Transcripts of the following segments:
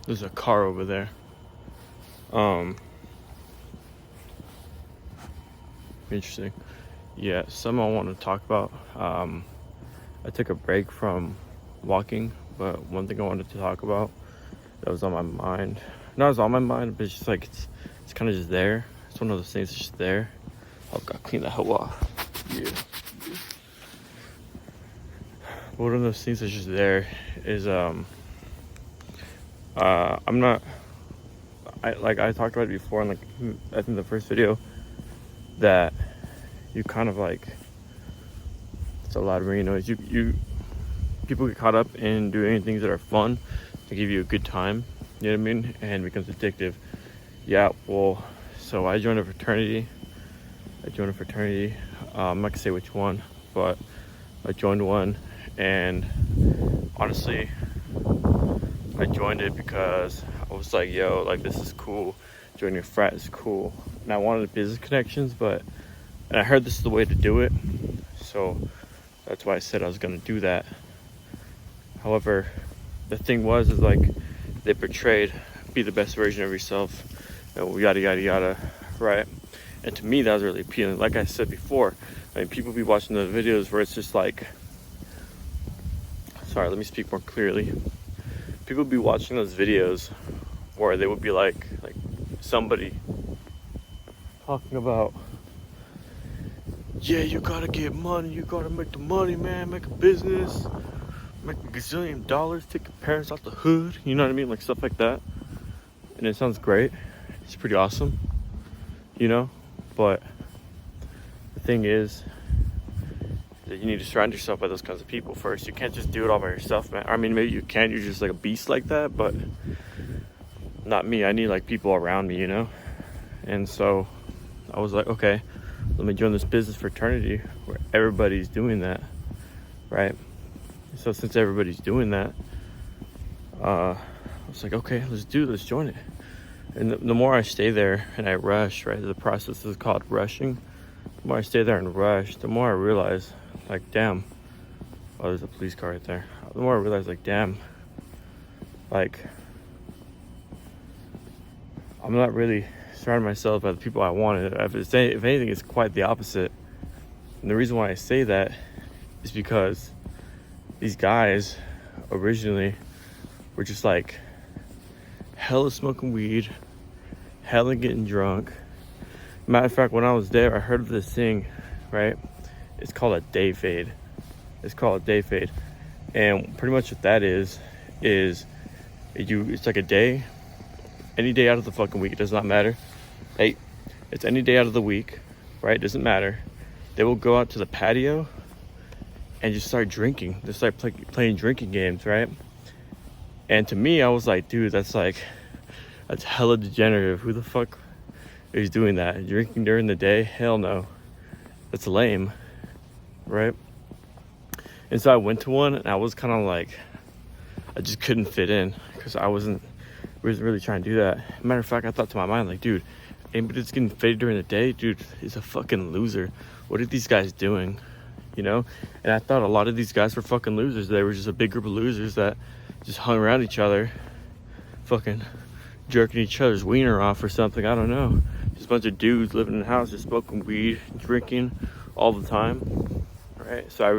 There's a car over there. Interesting. Yeah, something I want to talk about. I took a break from walking, but one thing I wanted to talk about that was on my mind. Not as on my mind, but it's just like it's kind of just there. It's one of those things that's just there. Oh, gotta clean the hell off. Yeah. But one of those things that's just there is I'm not. I talked about it before in I think the first video that you kind of like. It's a lot of ringing noise. You people get caught up in doing things that are fun to give you a good time. You know what I mean? And it becomes addictive. Yeah. Well, so I joined a fraternity. I'm not gonna say which one, but I joined one, and honestly, I joined it because I was like, yo, like this is cool. Joining a frat is cool. And I wanted business connections, and I heard this is the way to do it. So that's why I said I was gonna do that. However, the thing is like they portrayed be the best version of yourself, yada yada yada, right? And to me, that was really appealing. Like I said before, I mean, people be watching the videos where it's just like, sorry, let me speak more clearly. People be watching those videos where they would be like somebody talking about, yeah, you gotta get money, you gotta make the money, man, make a business, make a gazillion dollars, take your parents out the hood, you know what I mean? Like stuff like that. And it sounds great. It's pretty awesome, you know? But the thing is that you need to surround yourself by those kinds of people first. You can't just do it all by yourself, man. I mean, maybe you can, you're just like a beast like that, but not me. I need like people around me, you know? And so I was like, okay, let me join this business fraternity where everybody's doing that, right? So since everybody's doing that, I was like, okay, let's join it. And the more I stay there and I rush, right? The process is called rushing. The more I stay there and rush, the more I realize, like, damn. Oh, there's a police car right there. The more I realize, like, damn. Like, I'm not really surrounding myself by the people I wanted. If anything, it's quite the opposite. And the reason why I say that is because these guys originally were just like hella smoking weed, hella getting drunk. Matter of fact, when I was there, I heard of this thing, right? It's called a day fade. And pretty much what that is it's like a day, any day out of the fucking week, it does not matter. Hey, it's any day out of the week, right? It doesn't matter. They will go out to the patio and just start drinking. Just start playing drinking games, right? And to me, I was like, dude, that's hella degenerative. Who the fuck is doing that? Drinking during the day? Hell no. That's lame, right? And so I went to one, and I was kind of like, I just couldn't fit in because I wasn't really trying to do that. Matter of fact, I thought to my mind, like, dude, anybody that's getting faded during the day, dude, is a fucking loser. What are these guys doing? You know? And I thought a lot of these guys were fucking losers. They were just a big group of losers that just hung around each other, fucking jerking each other's wiener off or something. I don't know. Just a bunch of dudes living in the house, just smoking weed, drinking all the time, right? So I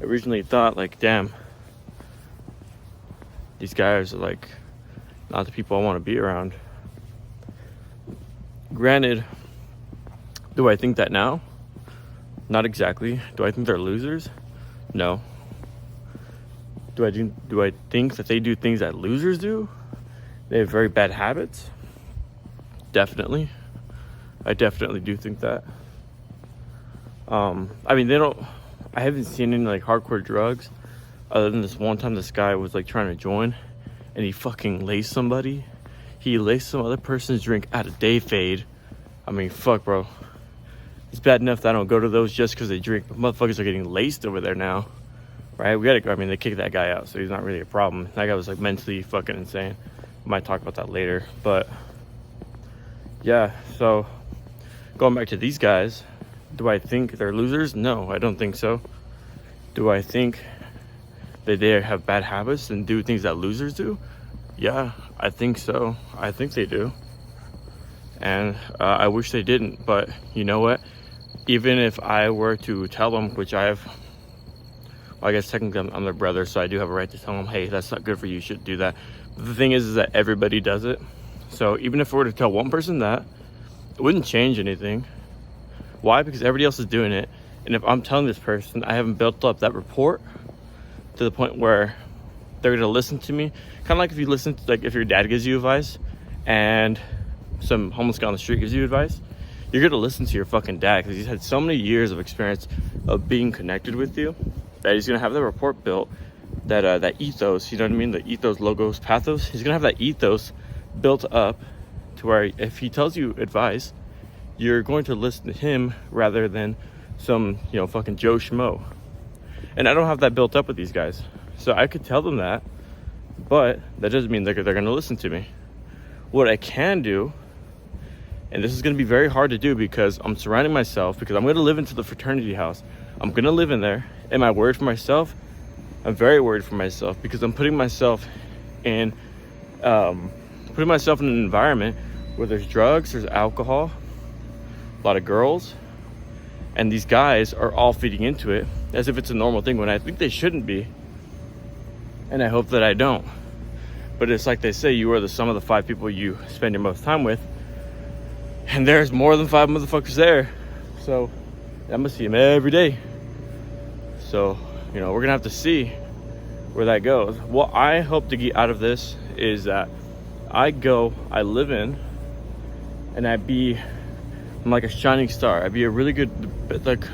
originally thought, like, damn, these guys are like not the people I want to be around. Granted, do I think that now? Not exactly. Do I think they're losers? No. Do I think that they do things that losers do? They have very bad habits? Definitely. I definitely do think that. I mean, I haven't seen any like hardcore drugs other than this one time this guy was like trying to join and he fucking laced somebody. He laced some other person's drink at a day fade. I mean, fuck, bro. It's bad enough that I don't go to those just because they drink. But motherfuckers are getting laced over there now, right? They kicked that guy out, so he's not really a problem. That guy was like mentally fucking insane. We might talk about that later, but yeah. So going back to these guys, do I think they're losers? No, I don't think so. Do I think that they have bad habits and do things that losers do? Yeah, I think so. I think they do. And I wish they didn't. But you know what? Even if I were to tell them, which I have, well, I guess technically I'm their brother, so I do have a right to tell them, hey, that's not good for you, you shouldn't do that. But the thing is that everybody does it. So even if I were to tell one person that, it wouldn't change anything. Why? Because everybody else is doing it. And if I'm telling this person, I haven't built up that rapport to the point where they're gonna listen to me. Kind of like if you listen to, like if your dad gives you advice and some homeless guy on the street gives you advice, you're gonna listen to your fucking dad because he's had so many years of experience of being connected with you that he's gonna have that rapport built, that that ethos, you know what I mean? The ethos, logos, pathos. He's gonna have that ethos built up to where if he tells you advice, you're going to listen to him rather than some, you know, fucking Joe Schmo. And I don't have that built up with these guys. So I could tell them that, but that doesn't mean they're going to listen to me. What I can do, and this is going to be very hard to do because I'm surrounding myself, because I'm going to live into the fraternity house. I'm going to live in there. Am I worried for myself? I'm very worried for myself because I'm putting myself in an environment where there's drugs, there's alcohol, a lot of girls, and these guys are all feeding into it as if it's a normal thing when I think they shouldn't be. And I hope that I don't. But it's like they say, you are the sum of the 5 people you spend your most time with. And there's more than 5 motherfuckers there. So I'm gonna see them every day. So, you know, we're gonna have to see where that goes. What I hope to get out of this is that I live in, and I'm like a shining star. I'd be a really good, like,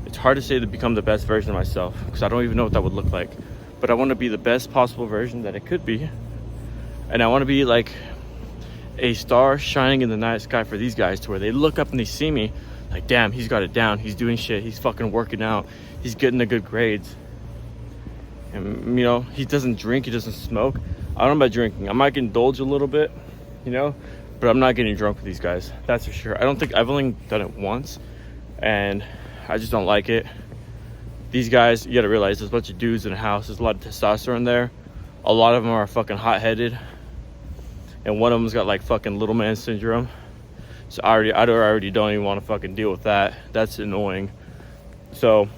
it's hard to say to become the best version of myself because I don't even know what that would look like. But I want to be the best possible version that it could be. And I want to be like a star shining in the night sky for these guys to where they look up and they see me like, damn, he's got it down. He's doing shit. He's fucking working out. He's getting the good grades. And, you know, he doesn't drink. He doesn't smoke. I don't know about drinking. I might indulge a little bit, you know, but I'm not getting drunk with these guys. That's for sure. I've only done it once and I just don't like it. These guys, you gotta realize there's a bunch of dudes in a house. There's a lot of testosterone there. A lot of them are fucking hot-headed. And one of them's got like fucking little man syndrome. So I already don't even want to fucking deal with that. That's annoying. So,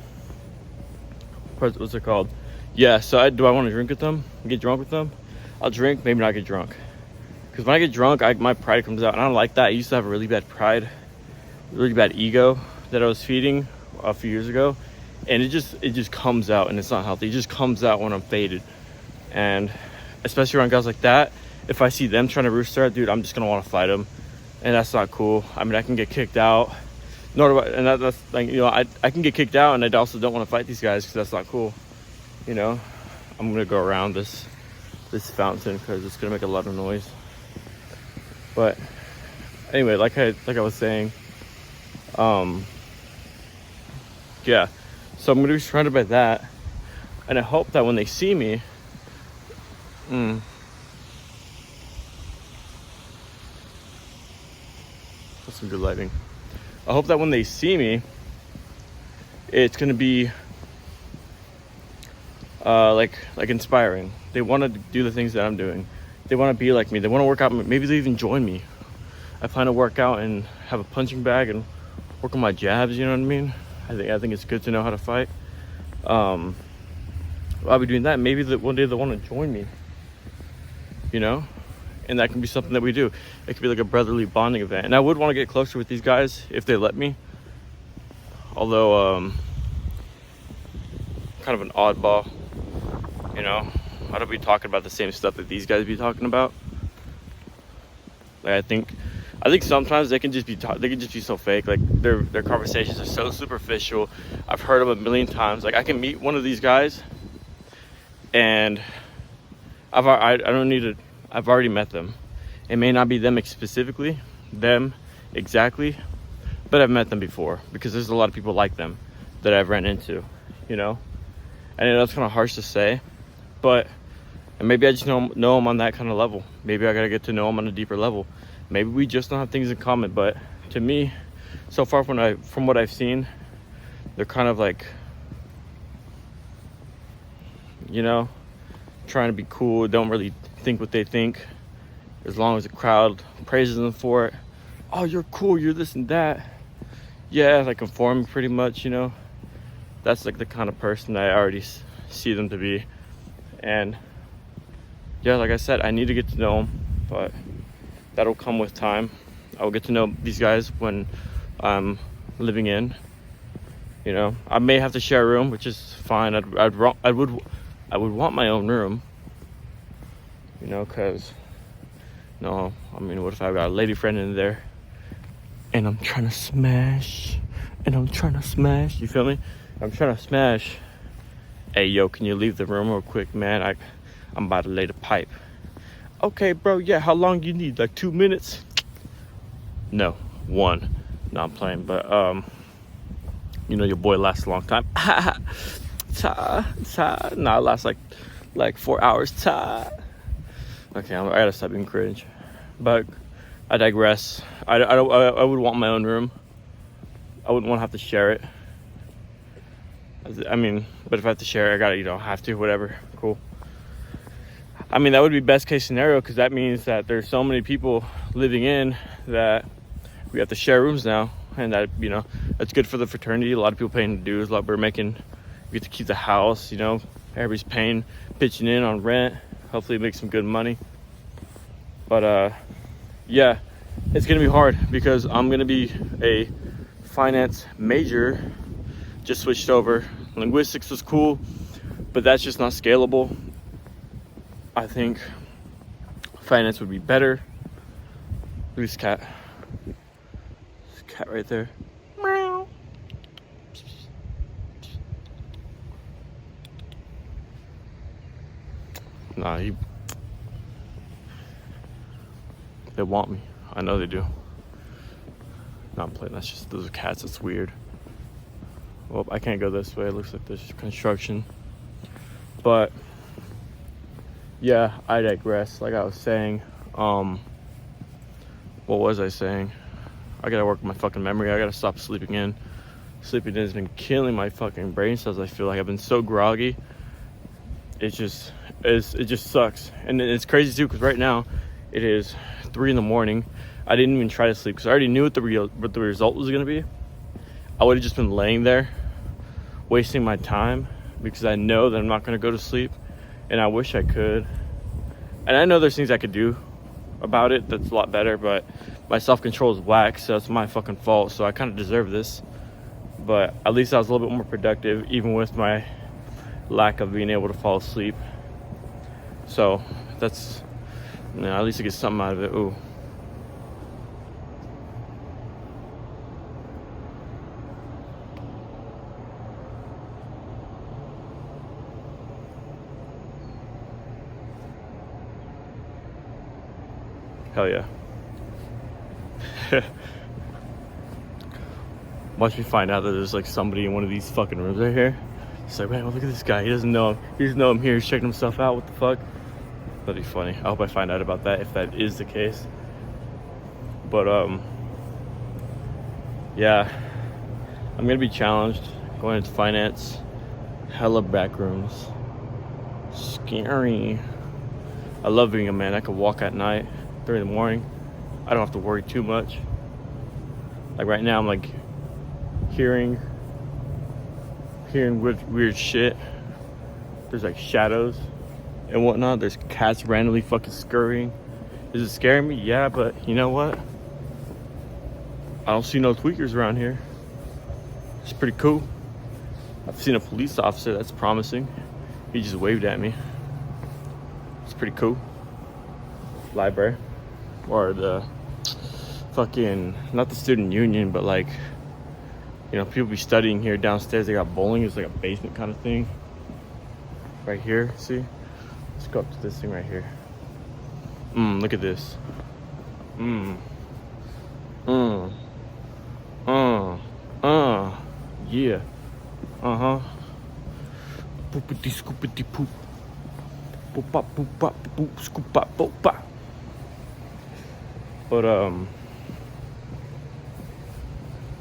what's it called? Yeah, so do I want to drink with them? Get drunk with them? I'll drink, maybe not get drunk. Because when I get drunk, my pride comes out. And I don't like that. I used to have a really bad pride, really bad ego that I was feeding a few years ago. And it just comes out, and it's not healthy. It just comes out when I'm faded. And especially around guys like that, if I see them trying to rooster, dude, I'm just gonna want to fight them, and that's not cool. I mean, I can get kicked out. That's like, you know, I can get kicked out, and I also don't want to fight these guys because that's not cool. You know, I'm gonna go around this fountain because it's gonna make a lot of noise. But anyway, like I was saying, yeah. So I'm gonna be surrounded by that, and I hope that when they see me, that's some good lighting. I hope that when they see me, it's gonna be like inspiring. They want to do the things that I'm doing. They want to be like me. They want to work out. Maybe they even join me. I plan to work out and have a punching bag and work on my jabs. You know what I mean? I think it's good to know how to fight. I'll be doing that. Maybe one day they'll want to join me, you know, and that can be something that we do. It could be like a brotherly bonding event. And I would want to get closer with these guys if they let me. Although, kind of an oddball, you know. I don't be talking about the same stuff that these guys be talking about. Like, I think sometimes they can just be so fake. Like their conversations are so superficial. I've heard them a million times. Like I can meet one of these guys, and I've already met them. It may not be them specifically, them exactly, but I've met them before because there's a lot of people like them that I've ran into, you know. And I know it's kind of harsh to say, but and maybe I just know them on that kind of level. Maybe I gotta get to know them on a deeper level. Maybe we just don't have things in common. But to me, so far from what I've seen, they're kind of like, you know, trying to be cool, don't really think what they think, as long as the crowd praises them for it. Oh, you're cool, you're this and that. Yeah, like conforming pretty much, you know. That's like the kind of person that I already see them to be. And yeah, like I said, I need to get to know them, but that'll come with time. I will get to know these guys when I'm living in. You know, I may have to share a room, which is fine. I would want my own room. You know, cause no, I mean, what if I got a lady friend in there, and I'm trying to smash, you feel me? I'm trying to smash. Hey, yo, can you leave the room real quick, man? I'm about to lay the pipe. Okay, bro, yeah, how long you need? Like 2 minutes? No, 1. No, I'm playing, but, you know, your boy lasts a long time. Nah, it lasts like 4 hours. Okay, I gotta stop being cringe. But I digress. I would want my own room. I wouldn't want to have to share it. I mean, but if I have to share it, I gotta, you know, have to, whatever. Cool. I mean, that would be best case scenario, because that means that there's so many people living in that we have to share rooms now, and that, you know, that's good for the fraternity. A lot of people paying dues. A lot we get to keep the house. You know, everybody's pitching in on rent. Hopefully, make some good money. But yeah, it's gonna be hard because I'm gonna be a finance major. Just switched over. Linguistics was cool, but that's just not scalable. I think finance would be better. Look at this cat. This cat right there. Meow. Nah, they want me. I know they do. No, I'm playing. That's just, those are cats. That's weird. Well, I can't go this way. It looks like there's construction. But yeah, I digress. Like I was saying, what was I saying? I gotta work on my fucking memory. I gotta stop sleeping in. Sleeping in has been killing my fucking brain cells. I feel like I've been so groggy. It just sucks. And it's crazy too, because right now it is 3 in the morning. I didn't even try to sleep because I already knew what the result was gonna be. I would have just been laying there wasting my time because I know that I'm not going to go to sleep, and I wish I could. And I know there's things I could do about it that's a lot better, but my self-control is whack, so it's my fucking fault. So I kind of deserve this, but at least I was a little bit more productive even with my lack of being able to fall asleep. So that's, you know, at least I get something out of it. Ooh. Hell yeah. Watch me find out that there's like somebody in one of these fucking rooms right here. It's like, man, well, look at this guy. He doesn't know I'm here. He's checking himself out. What the fuck? That'd be funny. I hope I find out about that if that is the case. But yeah, I'm gonna be challenged going into finance. Hella back rooms. Scary. I love being a man. I could walk at night, 3 in the morning. I don't have to worry too much. Like right now, I'm like hearing weird shit. There's like shadows and whatnot. There's cats randomly fucking scurrying. Is it scaring me? Yeah, but you know what? I don't see no tweakers around here. It's pretty cool. I've seen a police officer. That's promising. He just waved at me. It's pretty cool. Library. Or the fucking, not the student union, but like, you know, people be studying here downstairs. They got bowling. It's like a basement kind of thing. Right here, see? Let's go up to this thing right here. Look at this. Yeah. Poopity scoopity poop. Boop bop boop bop boop scoop bop boop bop. But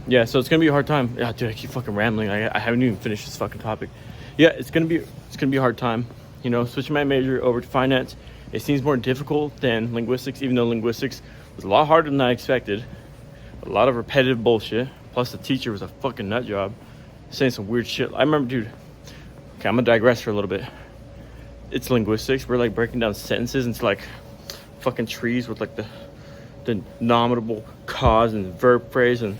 yeah, so it's gonna be a hard time. Yeah, dude, I keep fucking rambling. I haven't even finished this fucking topic. Yeah, it's gonna be a hard time. You know, switching my major over to finance It seems more difficult than linguistics, even though linguistics was a lot harder than I expected. A lot of repetitive bullshit. Plus the teacher was a fucking nut job, saying some weird shit. I remember, dude, okay, I'm gonna digress for a little bit. It's linguistics. We're like breaking down sentences into like fucking trees with like the nominable cause and verb phrase, and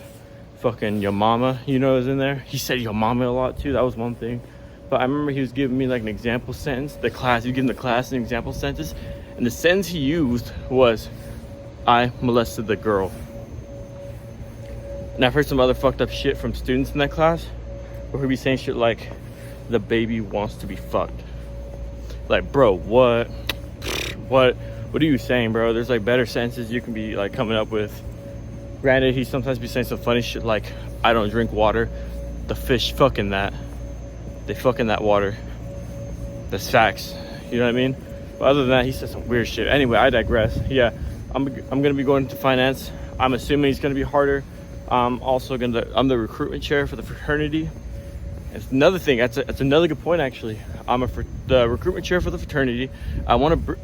fucking your mama, you know, is in there. He said your mama a lot too. That was one thing. But I remember he was giving me like an example sentence. He was giving the class an example sentence, and the sentence he used was, "I molested the girl." And I've heard some other fucked up shit from students in that class, where he'd be saying shit like, "The baby wants to be fucked." Like, bro, what are you saying, bro? There's like better sentences you can be like coming up with. Granted, he sometimes be saying some funny shit like, "I don't drink water. The fish fucking that. They fucking that water." That's facts. You know what I mean? But other than that, he said some weird shit. Anyway, I digress. Yeah, I'm gonna be going to finance. I'm assuming it's gonna be harder. I'm the recruitment chair for the fraternity. It's another thing. That's another good point, actually. I'm the recruitment chair for the fraternity. I want to.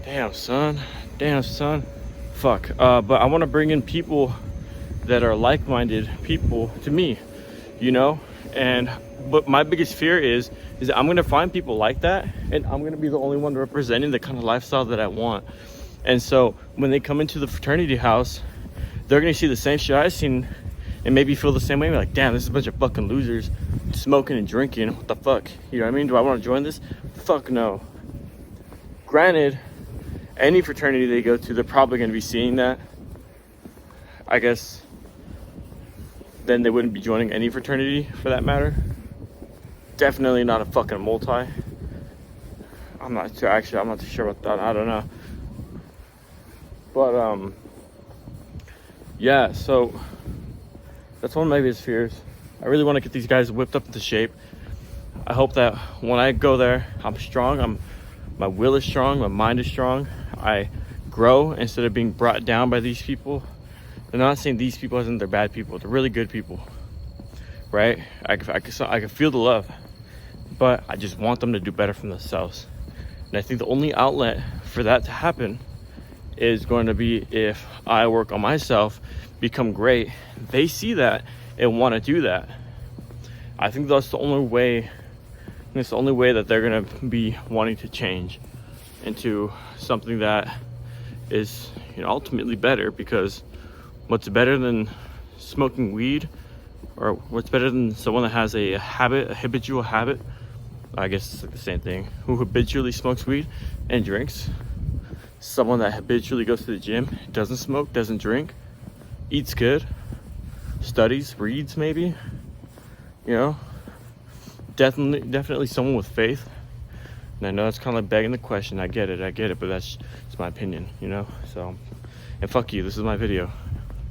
Damn son. Fuck. But I want to bring in people that are like-minded people to me, you know. But my biggest fear is that I'm gonna find people like that, and I'm gonna be the only one representing the kind of lifestyle that I want. And so when they come into the fraternity house, they're gonna see the same shit I've seen and maybe feel the same way. Like, damn, this is a bunch of fucking losers smoking and drinking. What the fuck? You know what I mean? Do I want to join this? Fuck no. Granted, any fraternity they go to, they're probably gonna be seeing that. I guess then they wouldn't be joining any fraternity for that matter. Definitely not a fucking multi. I'm not too sure about that. I don't know. But yeah, so that's one of my biggest fears. I really want to get these guys whipped up into shape. I hope that when I go there, I'm strong. My will is strong. My mind is strong. I grow instead of being brought down by these people. I'm not saying these people as in they're bad people. They're really good people, right? I can feel the love, but I just want them to do better for themselves. And I think the only outlet for that to happen is going to be if I work on myself, become great. They see that and want to do that. I think that's the only way. It's the only way that they're going to be wanting to change into something that is, you know, ultimately better. Because what's better than smoking weed, or what's better than someone that has a habitual habit? I guess it's like the same thing. Who habitually smokes weed and drinks? Someone that habitually goes to the gym, doesn't smoke, doesn't drink, eats good, studies, reads maybe, you know. Definitely someone with faith. And I know it's kind of like begging the question. I get it, but it's my opinion, you know. So, and fuck you, this is my video.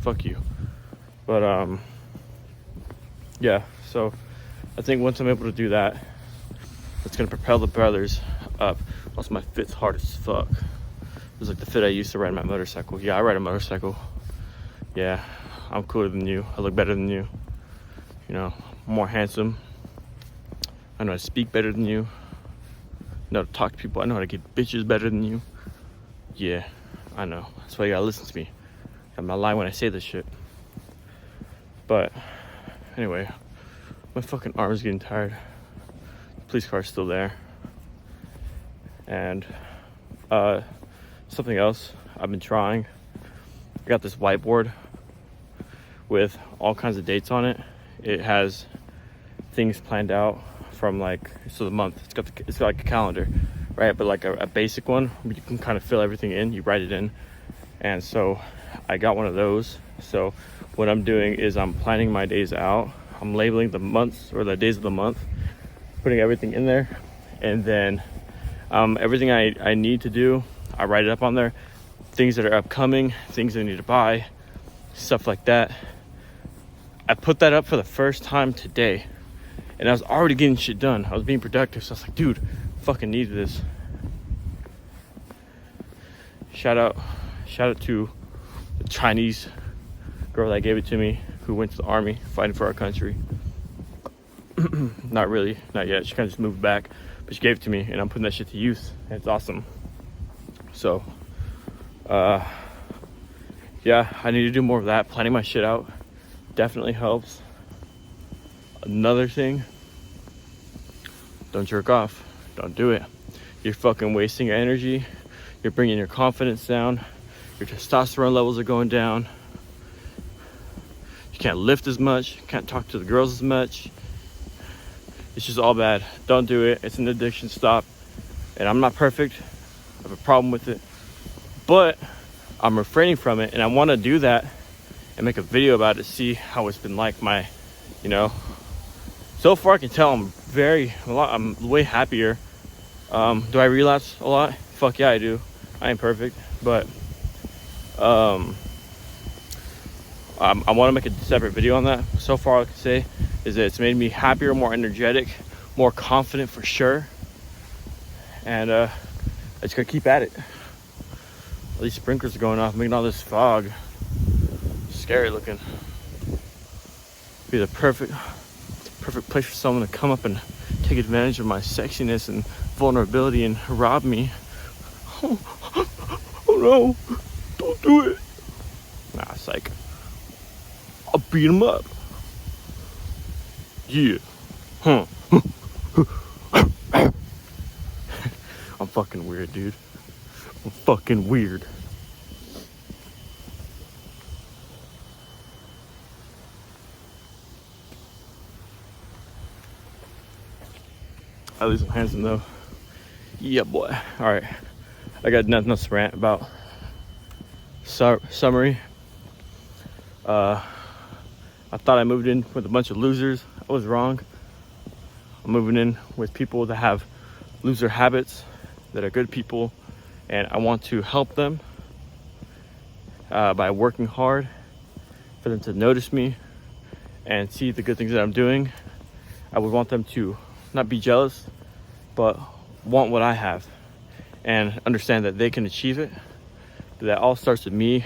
Fuck you. But yeah, so I think once I'm able to do that, it's gonna propel the brothers up. Also, my fit's hard as fuck. It was like the fit I used to ride my motorcycle. Yeah, I ride a motorcycle. Yeah, I'm cooler than you. I look better than you. You know, more handsome. I know how to speak better than you. I know how to talk to people. I know how to get bitches better than you. Yeah, I know. That's why you gotta listen to me. I'm not lying when I say this shit. But anyway, my fucking arm is getting tired. The police car's still there. And something else I've been trying. I got this whiteboard with all kinds of dates on it. It has things planned out from the month. It's got like a calendar, right? But like a basic one where you can kind of fill everything in. You write it in. And so I got one of those. So what I'm doing is I'm planning my days out. I'm labeling the months or the days of the month, putting everything in there, and then everything I need to do, I write it up on there. Things that are upcoming, things I need to buy, stuff like that. I put that up for the first time today, and I was already getting shit done. I was being productive, so I was like, dude, fucking need this. Shout out to the Chinese girl that gave it to me, who went to the army fighting for our country. Not really, not yet. She kind of just moved back, but she gave it to me, and I'm putting that shit to use. And it's awesome. So, yeah, I need to do more of that. Planning my shit out definitely helps. Another thing, don't jerk off. Don't do it. You're fucking wasting your energy. You're bringing your confidence down. Your testosterone levels are going down. You can't lift as much. Can't talk to the girls as much. It's just all bad. Don't do it. It's an addiction. Stop. And I'm not perfect. I have a problem with it. But I'm refraining from it. And I want to do that and make a video about it. See how it's been like my, you know. So far I can tell I'm way happier. Do I relapse a lot? Fuck yeah, I do. I ain't perfect. But I want to make a separate video on that. So far all I can say is that it's made me happier, more energetic, more confident for sure. And I just gotta keep at it. All these sprinklers are going off, making all this fog. Scary looking. Be the perfect place for someone to come up and take advantage of my sexiness and vulnerability and rob me. Oh no, don't do it. Nah, psych. I'll beat him up. Yeah. Huh. I'm fucking weird, dude. I'm fucking weird. At least I'm handsome though. Yeah, boy. All right. I got nothing else to rant about. Summary. I thought I moved in with a bunch of losers. I was wrong. I'm moving in with people that have loser habits, that are good people, and I want to help them by working hard for them to notice me and see the good things that I'm doing. I would want them to not be jealous, but want what I have and understand that they can achieve it. But that all starts with me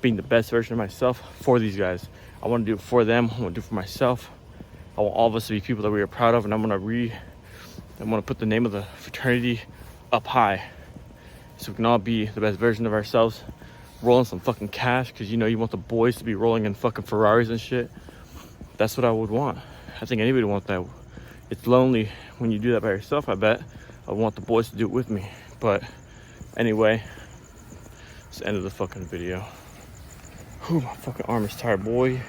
being the best version of myself for these guys. I want to do it for them. I want to do it for myself. I want all of us to be people that we are proud of, and I'm going to put the name of the fraternity up high so we can all be the best version of ourselves, rolling some fucking cash, because you know you want the boys to be rolling in fucking Ferraris and shit. That's what I would want. I think anybody would want that. It's lonely when you do that by yourself, I bet. I want the boys to do it with me. But anyway, it's the end of the fucking video. Whew, my fucking arm is tired, boy.